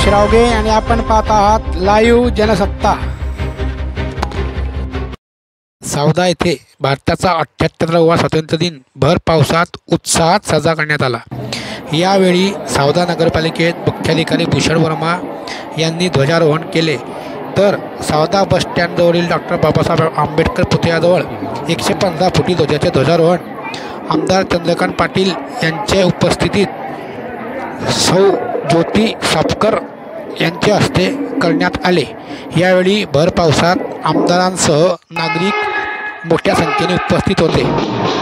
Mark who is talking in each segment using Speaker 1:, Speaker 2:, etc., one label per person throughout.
Speaker 1: शिरावगे आणि आपण पाहत आहात लाईव्ह जनसत्ता। सावदा येथे भारताचा 78वा स्वातंत्र्य दिन भर पावसात उत्साहात साजरा करण्यात आला। यावेळी सावदा नगरपालिकेत मुख्याधिकारी भूषण वर्मा यांनी ध्वजारोहण केले, तर सावदा बस स्टँडजवळील डॉक्टर बाबासाहेब आंबेडकर पुतळ्याजवळ 115 फुटी ध्वजाचे ध्वजारोहण आमदार चंद्रकांत पाटील यांच्या उपस्थितीत सौ ज्योती सापकर यांच्या हस्ते करण्यात आले। यावेळी भर पावसात आमदारांसह नागरिक मोठ्या संख्येने उपस्थित होते।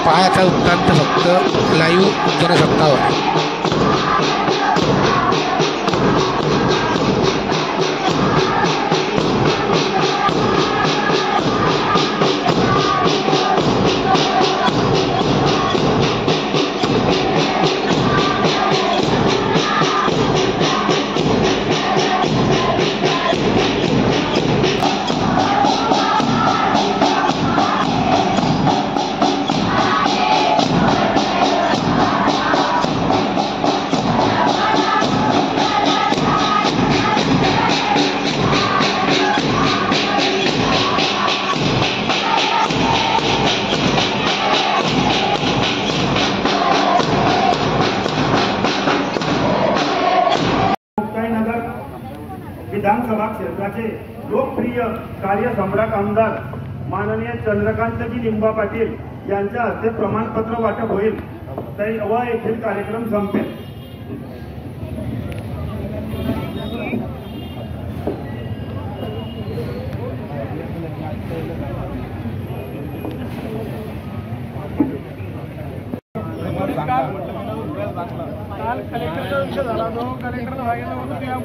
Speaker 1: पाहायचा वृत्तांत फक्त लाईव्ह जनसत्तावर।
Speaker 2: विधानसभा क्षेत्राचे लोकप्रिय कार्यसम्राट आमदार माननीय चंद्रकांतजी लिंबा पाटील यांच्या हस्ते प्रमाणपत्र वाटप होईल व येथील कार्यक्रम संपेल। काल कलेक्टरचा विषय झाला, तो कलेक्टर व्हायला होता।